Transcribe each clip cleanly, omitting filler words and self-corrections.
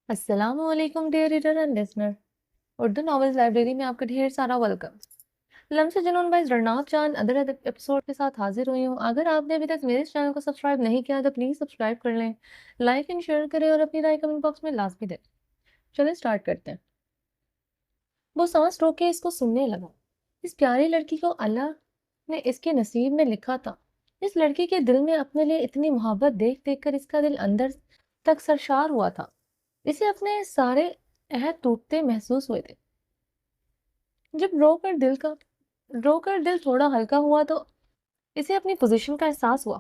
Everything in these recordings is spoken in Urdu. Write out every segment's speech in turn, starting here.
السلام علیکم dear reader and listener. Urdu novels library میں آپ کا ڈھیر سارا ویلکم. لمس جنون بائی رناب چاند ادر ایپیسوڈ کے ساتھ حاضر ہوئی ہوں. اگر آپ نے ابھی تک میرے اس چینل کو سبسکرائب نہیں کیا تو پلیز سبسکرائب کر لیں, لائک اینڈ شیئر کریں اور اپنی رائے کمنٹ باکس میں لازمی دیں. چلیں اسٹارٹ کرتے ہیں. وہ سانس روک کے اس کو سننے لگا. اس پیاری لڑکی کو اللہ نے اس کے نصیب میں لکھا تھا. اس لڑکی کے دل میں اپنے لیے اتنی محبت دیکھ دیکھ کر اس کا دل اندر تک سرشار ہوا تھا. اسے اپنے سارے عہد ٹوٹتے محسوس ہوئے تھے. جب رو کر دل تھوڑا ہلکا ہوا تو اسے اپنی پوزیشن کا احساس ہوا.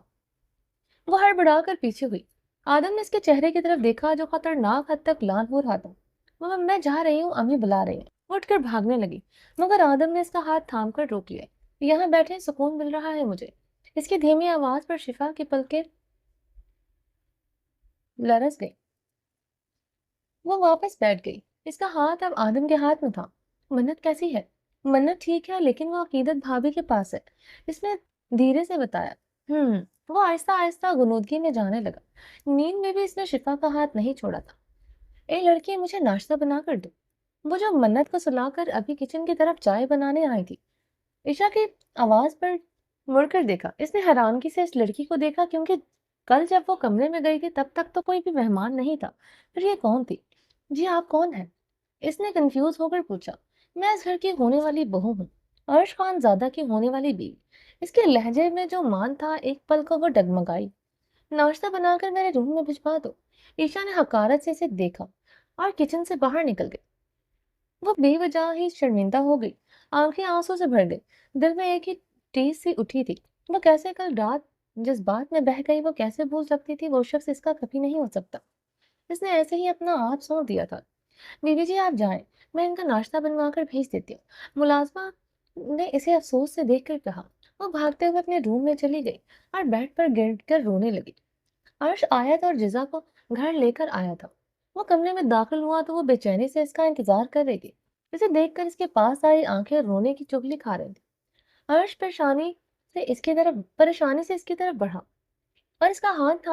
وہ ہڑبڑا کر پیچھے ہوئی. آدم نے اس کے چہرے کی طرف دیکھا جو خطرناک حد تک لال ہو رہا تھا. میں جا رہی ہوں, امی بلا رہی ہیں. وہ اٹھ کر بھاگنے لگی مگر آدم نے اس کا ہاتھ تھام کر روک لیا. یہاں بیٹھے سکون مل رہا ہے مجھے. اس کی دھیمی آواز پر شفا کی پلکیں لرز گئی. وہ واپس بیٹھ گئی. اس کا ہاتھ اب آدم کے ہاتھ میں تھا. منت کیسی ہے؟ منت ٹھیک ہے لیکن وہ عقیدت بھابھی کے پاس ہے, اس نے دھیرے سے بتایا. وہ آہستہ آہستہ غنودگی میں جانے لگا. نیند میں بھی اس نے شفا کا ہاتھ نہیں چھوڑا تھا. اے لڑکی, مجھے ناشتہ بنا کر دو. وہ جو منت کو سلا کر ابھی کچن کی طرف چائے بنانے آئی تھی. عشا کی آواز پر مڑ کر دیکھا. اس نے حیرانگی سے اس لڑکی کو دیکھا کیونکہ کل جب وہ کمرے میں گئی تھی تب تک تو کوئی بھی مہمان نہیں تھا. پھر یہ کون تھی؟ جی آپ کون ہیں؟ اس نے کنفیوز ہو کر پوچھا. میں اس گھر کی ہونے والی بہو ہوں, عرش خان زادہ کی ہونے والی بیوی. اس کے لہجے میں جو مان تھا ایک پل کو وہ ڈگمگائی. ناشتہ بنا کر میرے روم میں بھجوا دو. عشا نے حقارت سے اسے دیکھا اور کچن سے باہر نکل گئی. وہ بے وجہ ہی شرمندہ ہو گئی. آنکھیں آنسوں سے بھر گئی. دل میں ایک ہی ٹیس سی اٹھی تھی. وہ کیسے کل رات جس بات میں بہہ گئی وہ کیسے بھول سکتی تھی؟ وہ شخص اس کا کبھی نہیں ہو سکتا. اس نے ایسے ہی اپنا آپ سونپ دیا تھا. بیوی جی آپ جائیں, میں ان کا ناشتہ بنوا کر بھیج دیتی ہوں, ملازمہ نے اسے افسوس سے دیکھ کر کہا. وہ بھاگتے ہوئے اپنے روم میں چلی گئی اور بیڈ پر گر کر رونے لگی. عرش آیت اور جزا کو گھر لے کر آیا تھا. وہ کمرے میں داخل ہوا تو وہ بے چینی سے اس کا انتظار کر رہی تھی. اسے دیکھ کر اس کے پاس آئی آنکھیں رونے کی چگلی کھا رہی تھی. عرش پریشانی سے اس کی طرف بڑھا اور اس کا ہاتھ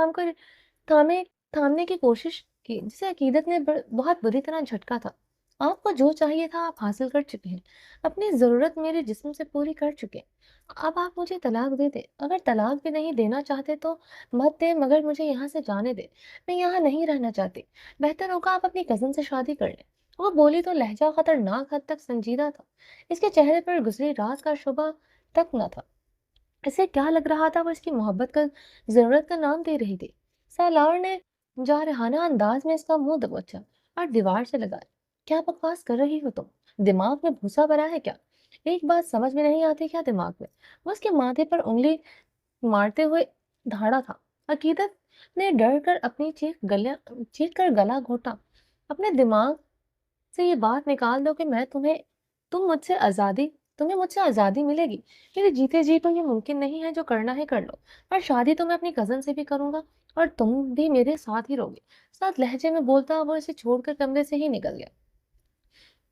تھامنے کی کوشش کی جسے عقیدت نے بہت بری طرح جھٹکا تھا. آپ کو جو چاہیے تھا آپ حاصل کر چکے ہیں. اپنی ضرورت میرے جسم سے پوری کر چکے. اب آپ مجھے طلاق دے دیں. اگر طلاق بھی نہیں دینا چاہتے تو مت دیں, مگر مجھے یہاں سے جانے دیں. میں یہاں نہیں رہنا چاہتی. بہتر ہوگا آپ اپنی کزن سے شادی کر لیں. وہ بولی تو لہجہ خطرناک حد تک سنجیدہ تھا. اس کے چہرے پر گزری رات کا شبہ تک نہ تھا. اسے کیا لگ رہا تھا وہ اس کی محبت کا ضرورت کا نام دے رہی تھی. سالار نے جارحانہ انداز میں اس کا منہ دبوچا اور دیوار سے لگایا. کیا بکواس کر رہی ہو تم؟ دماغ میں بھوسا بھرا ہے کیا؟ ایک بات سمجھ میں نہیں آتی کیا دماغ میں؟ وہ اس کے ماتھے پر انگلی مارتے ہوئے دھاڑا تھا. عقیدت نے ڈر کر اپنی چیخ کر گلا گھوٹا. اپنے دماغ سے یہ بات نکال دو کہ تم تمہیں مجھ سے آزادی ملے گی. میرے جیتے جی تو یہ ممکن نہیں ہے. جو کرنا ہے کر لو. اور شادی تو میں اپنی کزن سے بھی کروں گا اور تم بھی میرے ساتھ ہی رہوگے. ساتھ لہجے میں بولتا وہ اسے چھوڑ کر کمرے سے ہی نکل گیا.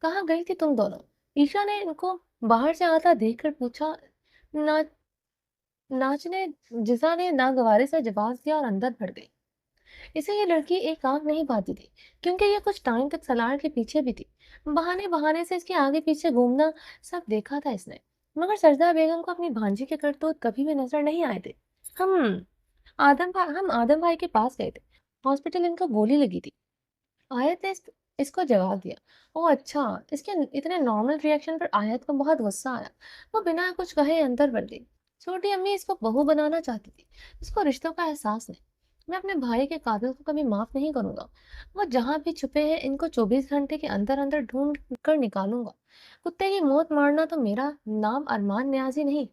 کہاں گئی تھی تم دونوں؟ عشا نے ان کو باہر سے آتا دیکھ کر پوچھا. نا- ناچنے جزا نے ناگوارے سے جواب دیا اور اندر بڑھ گئی. اسے یہ لڑکی ایک آنکھ نہیں پاتی تھی کیونکہ یہ کچھ ٹائم تک سالار کے پیچھے بھی تھی. بہانے بہانے سے اس کے آگے پیچھے گھومنا سب دیکھا تھا اس نے, مگر سردا بیگم کو اپنی بھانجی کے کرتوت کبھی بھی نظر نہیں آئے تھے. ہم ہم آدم بھائی کے پاس گئے تھے. ہاسپٹل ان کو گولی لگی تھی. آیت نے اس کو جواب دیا. او اچھا. اس کے اتنے نارمل ریئیکشن پر آیت کو بہت غصہ آیا. وہ بنا کچھ کہے اندر بڑھ گئی. چھوٹی امی اس کو بہو بنانا چاہتی تھی. اس کو رشتوں کا احساس نہیں. میں اپنے بھائی کے قاتل کو کبھی معاف نہیں کروں گا. وہ جہاں بھی چھپے ہیں ان کو 24 گھنٹے کے اندر اندر ڈھونڈ کر نکالوں گا. کتے کی موت مارنا تو میرا نام ارمان نیازی نہیں.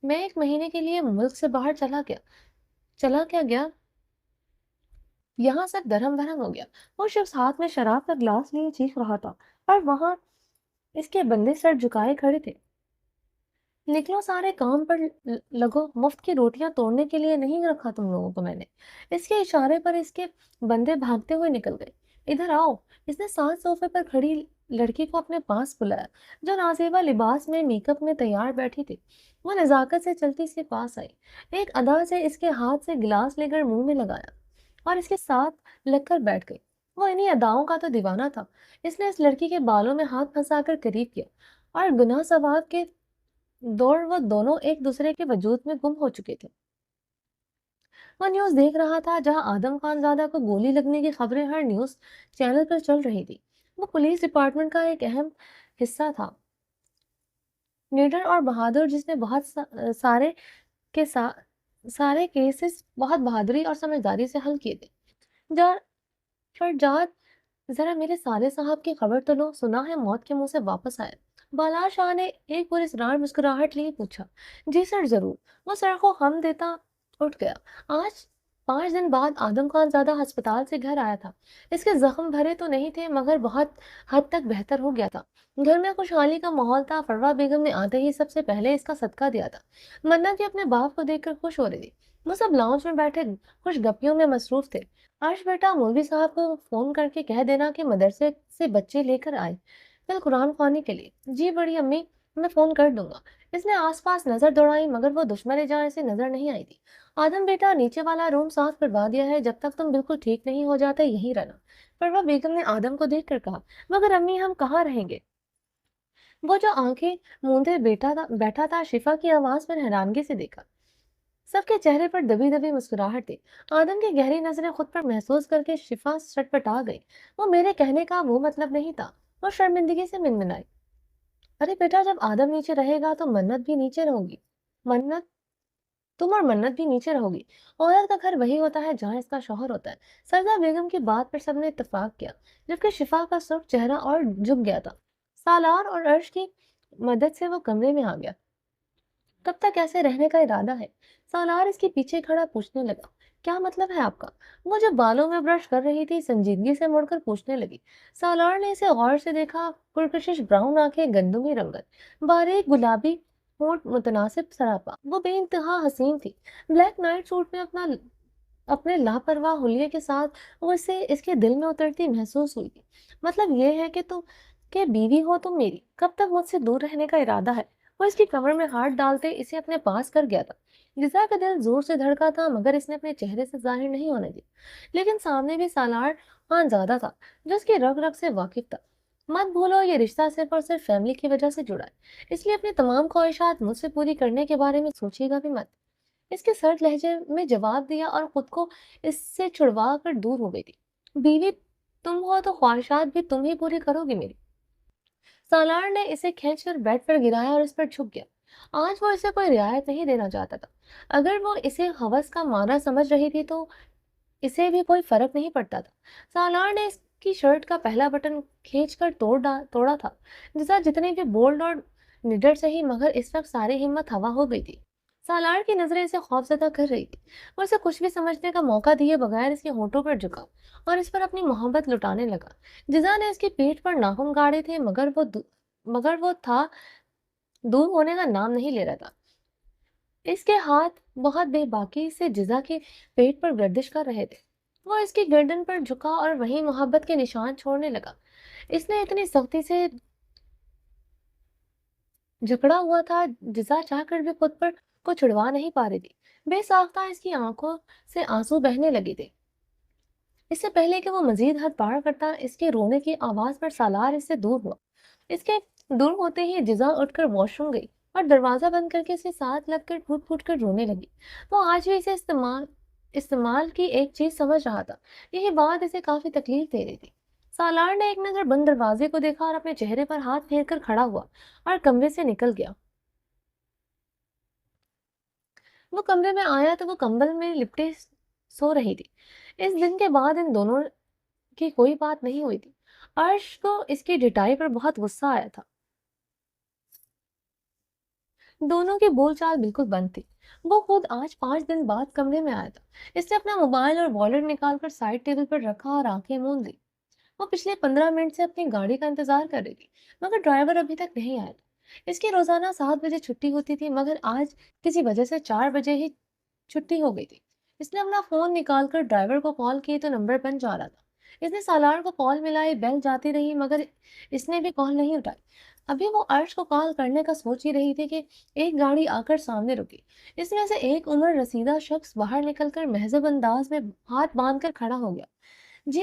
میں 1 مہینے کے لیے ملک سے باہر چلا کیا گیا. یہاں سب درہم برہم ہو گیا. وہ شخص ہاتھ میں شراب کا گلاس لیے چیخ رہا تھا اور وہاں اس کے بندے سر جھکائے کھڑے تھے. نکلو سارے کام پر لگو. مفت کی روٹیاں توڑنے کے لیے نہیں رکھا تم لوگوں کو میں نے. اس کے اشارے پر اس کے بندے بھاگتے ہوئے نکل گئے. ادھر آؤ. اس نے ساتھ صوفے پر کھڑی لڑکی کو اپنے پاس بلایا جو نازیبا لباس میں میک اپ میں تیار بیٹھی تھی. وہ نزاکت سے چلتی اس کے پاس آئی. ایک ادا سے اس کے ہاتھ سے گلاس لے کر منہ میں لگایا اور اس کے ساتھ لگ کر بیٹھ گئی. وہ انہیں اداؤں کا تو دیوانہ تھا۔ اس نے اس لڑکی کے بالوں میں ہاتھ پھنسا کر قریب کیا، اور گناہ ثواب کے دوڑ وہ دونوں ایک دوسرے کے وجود میں گم ہو چکے تھے۔ وہ نیوز دیکھ رہا تھا جہاں آدم خان زادہ کو گولی لگنے کی خبریں ہر نیوز چینل پر چل رہی تھی۔ وہ پولیس ڈپارٹمنٹ کا ایک اہم حصہ تھا، نیڈر اور بہادر، جس نے بہت سارے کے سارے کیسز بہت بہادری اور سمجھداری سے حل کیے تھے۔ فرجاد، ذرا میرے سارے صاحب کی خبر تو لو، سنا ہے موت کے منہ سے واپس آئے؟ بالار شاہ نے ایک پراسرار مسکراہٹ لیے پوچھا۔ جی سر، ضرور۔ وہ سر کو خم دیتا اٹھ گیا۔ آج 5 دن بعد آدم خان زادہ ہسپتال سے گھر آیا تھا۔ اس کے زخم بھرے تو نہیں تھے، مگر بہت حد تک بہتر ہو گیا تھا۔ گھر میں خوشحالی کا ماحول تھا۔ فروا بیگم نے آتے ہی سب سے پہلے اس کا صدقہ دیا تھا۔ منت بھی اپنے باپ کو دیکھ کر خوش ہو رہی تھی۔ وہ سب لاؤنج میں بیٹھے خوش گپیوں میں مصروف تھے۔ عرش بیٹا، مولوی صاحب کو فون کر کے کہہ دینا کہ مدرسے سے بچے لے کر آئے کل قرآن خوانی کے لیے۔ جی بڑی امی، میں فون کر دوں گا۔ اس نے آس پاس نظر دوڑائی، مگر وہ دشمن جان سے نظر نہیں آئی تھی۔ آدم بیٹا، نیچے والا روم صاف کروا دیا ہے، جب تک تم بالکل ٹھیک نہیں ہو جاتے یہیں رہنا۔ فروا بیگم نے آدم کو دیکھ کر کہا۔ مگر امی، ہم کہاں رہیں گے؟ وہ جو آنکھیں موندے بیٹھا تھا، شفا کی آواز پر حیرانگی سے دیکھا۔ سب کے چہرے پر دبی دبی مسکراہٹ تھی۔ آدم کی گہری نظریں خود پر محسوس کر کے شفا چٹپٹا گئی۔ وہ میرے کہنے کا وہ مطلب نہیں تھا۔ وہ شرمندگی سے منمنائی۔ ارے بیٹا، جب آدم نیچے رہے گا تو منت بھی نیچے رہوگی۔ منت تم اور منت بھی نیچے رہوگی۔ عورت کا گھر وہی ہوتا ہے جہاں اس کا شوہر ہوتا ہے۔ سردا بیگم کی بات پر سب نے اتفاق کیا، جبکہ شفا کا سرخ چہرہ اور جھک گیا تھا۔ سالار اور عرش کی مدد سے وہ کمرے میں آ گیا۔ کب تک ایسے رہنے کا ارادہ ہے؟ سالار اس کے پیچھے کھڑا پوچھنے لگا۔ کیا مطلب ہے آپ کا؟ وہ جو بالوں میں برش کر رہی تھی سنجیدگی سے مڑ کر پوچھنے لگی۔ سالار نے اسے غور سے دیکھا۔ پرکشش براؤن آنکھیں، گندمی رنگت، باریک گلابی ہونٹ، متناسب سراپا۔ وہ بے انتہا حسین تھی۔ بلیک نائٹ سوٹ میں اپنے لاپرواہ حلیے کے ساتھ وہ اسے اس کے دل میں اترتی محسوس ہوئی تھی۔ مطلب یہ ہے کہ بیوی ہو تم میری، کب تک مجھ سے دور رہنے کا ارادہ ہے؟ وہ اس کی کمر میں ہاتھ ڈالتے اسے اپنے پاس کر گیا تھا۔ جزا کا دل زور سے دھڑکا تھا، مگر اس نے اپنے چہرے سے ظاہر نہیں ہونے دی۔ لیکن سامنے بھی سالار خان زادہ تھا، جو اس کی رگ رگ سے واقف تھا۔ مت بھولو، یہ رشتہ صرف اور صرف فیملی کی وجہ سے جڑا ہے، اس لیے اپنی تمام خواہشات مجھ سے پوری کرنے کے بارے میں سوچیے گا بھی مت۔ اس کے سرد لہجے میں جواب دیا اور خود کو اس سے چھڑوا کر دور ہو گئی تھی۔ بیوی تم ہو تو خواہشات بھی تم ہی پوری کرو گی میری۔ سالار نے اسے کھینچ کر بیڈ پر گرایا اور اس پر جھک گیا۔ آج وہ اسے کوئی رعایت نہیں دینا چاہتا تھا۔ اگر وہ اسے ہوس کا مارا سمجھ رہی تھی تو اسے بھی کوئی فرق نہیں پڑتا تھا۔ سالار نے اس کی شرٹ کا پہلا بٹن کھینچ کر توڑا تھا۔ جسا جتنی بھی بولڈ اور نڈر سہی، مگر اس وقت ساری ہمت ہوا ہو گئی تھی۔ سالار کی نظریں اسے خوفزدہ کر رہی تھی۔ وہ اسے کچھ بھی سمجھنے کا موقع دیے بغیر اس کے ہونٹوں پر جھکا اور اس پر اپنی محبت لٹانے لگا۔ جزا نے اس کی پیٹھ پر ناخن گاڑے تھے، مگر وہ تھا دور ہونے کا نام نہیں لے رہا تھا۔ اس کے ہاتھ بہت بے باکی سے جزا کے پیٹ پر گردش کر رہے تھے۔ وہ اس کی گردن پر جھکا اور وہیں محبت کے نشان چھوڑنے لگا۔ اس نے اتنی سختی سے جکڑا ہوا تھا، جزا چاہ کر بھی خود پر کو چھڑوا نہیں پا رہی تھی۔ بے ساختہ اس کی آنکھوں سے آنسو بہنے لگے تھے۔ اس سے پہلے کہ وہ مزید حد پار کرتا، اس کے رونے کی آواز پر سالار اس سے دور ہوا۔ اس کے دور ہوتے ہی جزا اٹھ کر واش روم گئی اور دروازہ بند کر کے اسے ساتھ لگ کر پھوٹ پھوٹ کر رونے لگی۔ وہ آج بھی اسے استعمال کی ایک چیز سمجھ رہا تھا۔ یہی بات اسے کافی تکلیف دے رہی تھی۔ سالار نے ایک نظر بند دروازے کو دیکھا اور اپنے چہرے پر ہاتھ پھیر کر کھڑا ہوا اور کمرے سے نکل گیا۔ وہ کمرے میں آیا تو وہ کمبل میں لپٹے سو رہی تھی۔ اس دن کے بعد ان دونوں کی کوئی بات نہیں ہوئی تھی۔ عرش کو اس کی ڈٹائی پر بہت غصہ آیا تھا۔ دونوں کی بول چال بالکل بند تھی۔ وہ خود آج 5 دن بعد کمرے میں آیا تھا۔ اس نے اپنا موبائل اور والیٹ نکال کر سائڈ ٹیبل پر رکھا اور آنکھیں موند لی۔ وہ پچھلے 15 منٹ سے اپنی گاڑی کا انتظار کر رہی تھی، مگر ڈرائیور ابھی تک نہیں آیا تھا۔ اس کی روزانہ 7 بجے چھٹی ہوتی تھی، مگر آج کسی وجہ سے 4 بجے ہی چھٹی ہو گئی تھی۔ اس نے اپنا فون نکال کر ڈرائیور کو کال کی تو نمبر بند جا رہا تھا۔ اس نے سالار کو کال ملائی، بیل جاتی رہی، مگر اس نے بھی کال نہیں اٹھائی۔ ابھی وہ عرش کو کال کرنے کا سوچ ہی رہی تھی کہ ایک گاڑی آ کر سامنے رکی۔ اس میں سے ایک عمر رسیدہ شخص باہر نکل کر مہذب انداز میں ہاتھ باندھ کر کھڑا ہو گیا۔ جی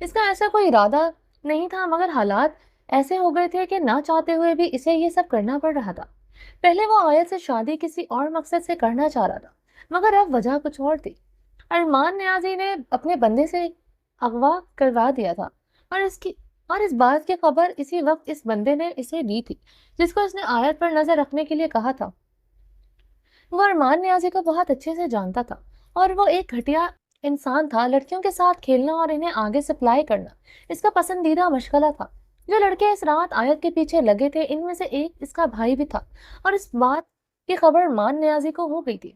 اس کا ایسا کوئی ارادہ نہیں تھا، مگر حالات ایسے ہو گئے تھے کہ نہ چاہتے ہوئے بھی اسے یہ سب کرنا پڑ رہا تھا۔ پہلے وہ آیت سے شادی کسی اور مقصد سے کرنا چاہ رہا تھا، مگر اب وجہ کچھ اور تھی۔ ارمان نیازی نے اپنے بندے سے اغوا کروا دیا تھا، اور اس بات کی خبر اسی وقت اس بندے نے اسے دی تھی جس کو اس نے آیت پر نظر رکھنے کے لیے کہا تھا۔ وہ ارمان نیازی کو بہت اچھے سے جانتا تھا، اور وہ ایک گھٹیا انسان تھا۔ لڑکیوں کے ساتھ کھیلنا اور انہیں آگے سپلائی کرنا اس کا پسندیدہ مشغلہ تھا۔ جو لڑکے اس رات آیت کے پیچھے لگے تھے، ان میں سے ایک اس کا بھائی بھی تھا، اور اس بات کی خبر ارمان نیازی کو ہو گئی تھی۔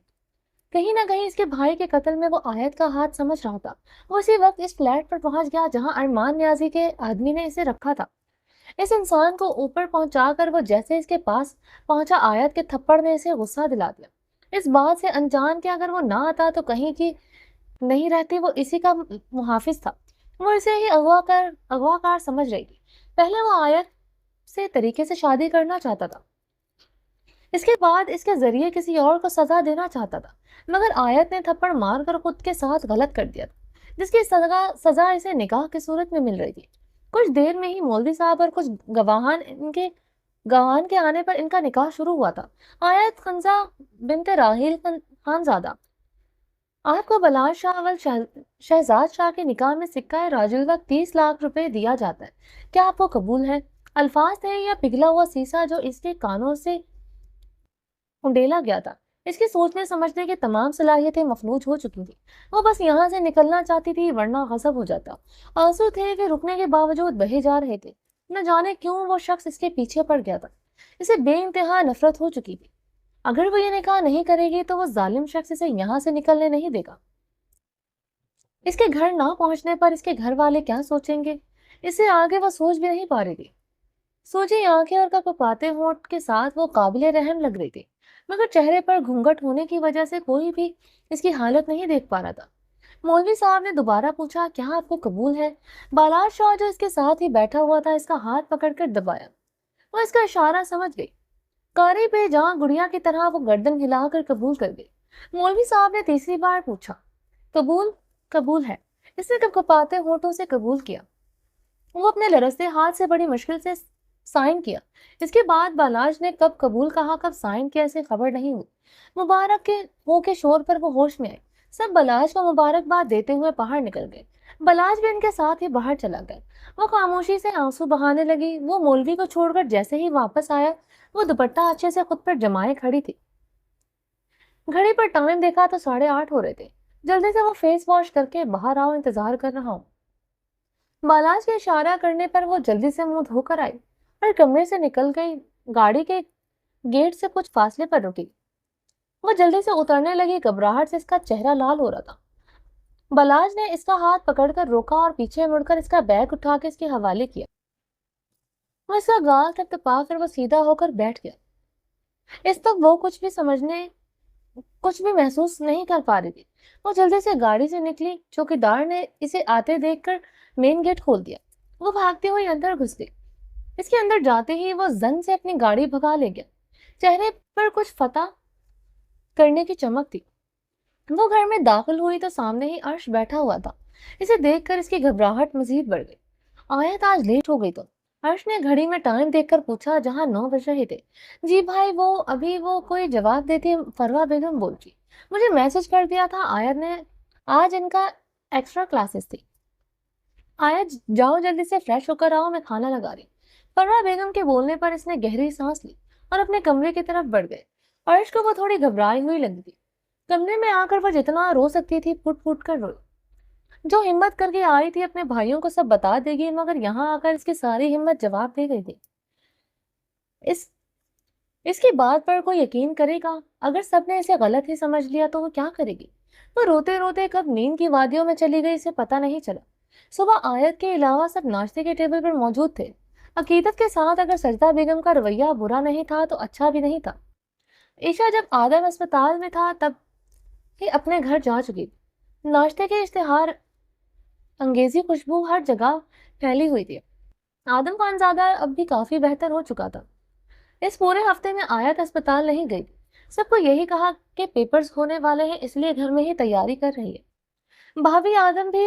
کہیں نہ کہیں اس کے بھائی کے قتل میں وہ آیت کا ہاتھ سمجھ رہا تھا۔ وہ اسی وقت اس فلیٹ پر پہنچ گیا جہاں ارمان نیازی کے آدمی نے اسے رکھا تھا۔ اس انسان کو اوپر پہنچا کر وہ جیسے اس کے پاس پہنچا، آیت کے تھپڑ نے اسے غصہ دلا دیا، اس بات سے انجان کہ اگر وہ نہ آتا تو کہیں کی نہیں رہتی، وہ اسی کا محافظ تھا۔ وہ اسے ہی اغوا کار سمجھ رہی تھی۔ پہلے وہ آیت سے طریقے سے شادی کرنا چاہتا تھا، اس کے بعد اس کے ذریعے کسی اور کو سزا دینا چاہتا تھا، مگر آیت نے تھپڑ مار کر خود کے ساتھ غلط کر دیا تھا، جس کی سزا اسے نکاح کی صورت میں مل رہی تھی۔ کچھ دیر میں ہی مولوی صاحب اور کچھ گواہان کے آنے پر ان کا نکاح شروع ہوا تھا۔ آیت خنزہ بنت راحیل خانزادہ، آپ کو بلاش شاہ اول شہزاد شاہ کے نکاح میں سکہ راج الوقت 30 لاکھ روپے دیا جاتا ہے، کیا آپ کو قبول ہے؟ الفاظ تھے یا پگھلا ہوا سیسا جو اس کے کانوں سے انڈیلا گیا تھا۔ اس کی سوچنے سمجھنے کی تمام صلاحیتیں مفلوج ہو چکی تھی۔ وہ بس یہاں سے نکلنا چاہتی تھی، ورنہ غضب ہو جاتا۔ آنسو تھے کہ رکنے کے باوجود بہے جا رہے تھے۔ نہ جانے کیوں وہ شخص اس کے پیچھے پڑ گیا تھا۔ اسے بے انتہا نفرت ہو چکی تھی۔ اگر وہ یہ نکاح نہیں کرے گی تو وہ ظالم شخص اسے یہاں سے نکلنے نہیں دے گا۔ اس کے گھر نہ پہنچنے پر اس کے گھر والے کیا سوچیں گے، اسے آگے وہ سوچ بھی نہیں پا رہی تھی۔ سوجی آنکھیں اور کپاتے ہونٹ کے ساتھ وہ قابل رحم لگ رہی تھی، مگر چہرے پر گھونگھٹ ہونے کی وجہ سے کوئی بھی اس کی حالت نہیں دیکھ پا رہا تھا۔ مولوی صاحب نے دوبارہ پوچھا، کیا آپ کو قبول ہے؟ بالار شاہ جو اس کے ساتھ ہی بیٹھا ہوا تھا اس کا ہاتھ پکڑ کر دبایا۔ وہ اس کا اشارہ سمجھ گئی۔ کاری پہ جہاں گڑیا کی طرح وہ گردن ہلا کر قبول کر گئی۔ مولوی صاحب نے تیسری بار پوچھا، قبول؟ قبول ہے، اس نے کپاتے ہونٹوں سے قبول کیا۔ وہ اپنے لرزتے ہاتھ سے بڑی مشکل سے سائن کیا۔ اس کے بعد بالاج نے کب قبول کہا کب سائن کیا اسے خبر نہیں ہوئی۔ مبارک کے ہو کے شور پر وہ ہوش میں آئے۔ سب بالاج کو مبارکباد دیتے ہوئے باہر نکل گئے۔ بالاج بھی ان کے ساتھ ہی باہر چلا گیا۔ وہ خاموشی سے آنسو بہانے لگی۔ وہ مولوی کو چھوڑ کر جیسے ہی واپس آیا، وہ دوپٹہ اچھے سے خود پر جمائے کھڑی تھی۔ گھڑی پر ٹائم دیکھا تو 8:30 ہو رہے تھے۔ جلدی سے وہ فیس واش کر کے باہر آؤ، انتظار کر رہا ہوں۔ بالاج کے اشارہ کرنے پر وہ جلدی سے منہ دھو کر آئی اور کمرے سے نکل گئی۔ گاڑی کے گیٹ سے کچھ فاصلے پر رکی۔ وہ جلدی سے اترنے لگی، گھبراہٹ سے اس کا چہرہ لال ہو رہا تھا۔ بالاج نے اس کا ہاتھ پکڑ کر روکا اور پیچھے مڑ کر اس کا بیگ اٹھا کے اس کے حوالے کیا۔ وہ اس کا گال تھپتھپا کر وہ سیدھا ہو کر بیٹھ گیا۔ اس تک وہ کچھ بھی محسوس نہیں کر پا رہی تھی۔ وہ جلدی سے گاڑی سے نکلی۔ چوکیدار نے اسے آتے دیکھ کر مین گیٹ کھول دیا۔ وہ بھاگتے ہوئے اندر گھس گئی۔ اس کے اندر جاتے ہی وہ زن سے اپنی گاڑی بھگا لے گیا۔ چہرے پر کچھ فتح کرنے کی چمک تھی۔ وہ گھر میں داخل ہوئی تو سامنے ہی عرش بیٹھا ہوا تھا۔ اسے دیکھ کر اس کی گھبراہٹ مزید بڑھ گئی۔ آیت آج لیٹ ہو گئی تو؟ عرش نے گھڑی میں ٹائم دیکھ کر پوچھا، جہاں 9 بج رہے تھے۔ جی بھائی، وہ کوئی جواب دیتی فروا بیگم بولتی، مجھے میسج کر دیا تھا آیت نے، آج ان کا ایکسٹرا کلاسز تھی۔ آیت جاؤ جلدی سے فریش ہو کر آؤ، میں کھانا لگا رہی۔ فروا بیگم کے بولنے پر اس نے گہری سانس لی اور اپنے کمرے کی طرف بڑھ گئے۔ عرش کو وہ تھوڑی گھبرائی ہوئی لگی تھی۔ کمرے میں آ کر وہ جتنا رو سکتی تھی پھٹ پھٹ کر روئی۔ جو ہمت کر کے آئی تھی اپنے بھائیوں کو سب بتا دے گی، مگر یہاں آ کر اس کی ساری ہمت جواب دے گئی تھی۔ اس کی بات پر کوئی یقین کرے گا؟ اگر سب نے اسے غلط ہی سمجھ لیا تو وہ کیا کرے گی؟ وہ روتے روتے کب نیند کی وادیوں میں چلی گئی اسے پتہ نہیں چلا۔ صبح آیت کے علاوہ سب ناشتے کے ٹیبل پر موجود تھے۔ عقیدت کے ساتھ اگر سجدہ بیگم کا رویہ برا نہیں تھا تو اچھا بھی نہیں تھا۔ عشاء جب آدم اسپتال میں تھا تب ہی اپنے گھر جا چکی تھی۔ ناشتے کے اشتہار انگیزی خوشبو ہر جگہ پھیلی ہوئی تھی۔ آدم خانزادہ اب بھی کافی بہتر ہو چکا تھا۔ اس پورے ہفتے میں آیت اسپتال نہیں گئی۔ سب کو یہی کہا کہ پیپرز ہونے والے ہیں، اس لیے گھر میں ہی تیاری کر رہی ہے۔ بھابھی آدم بھی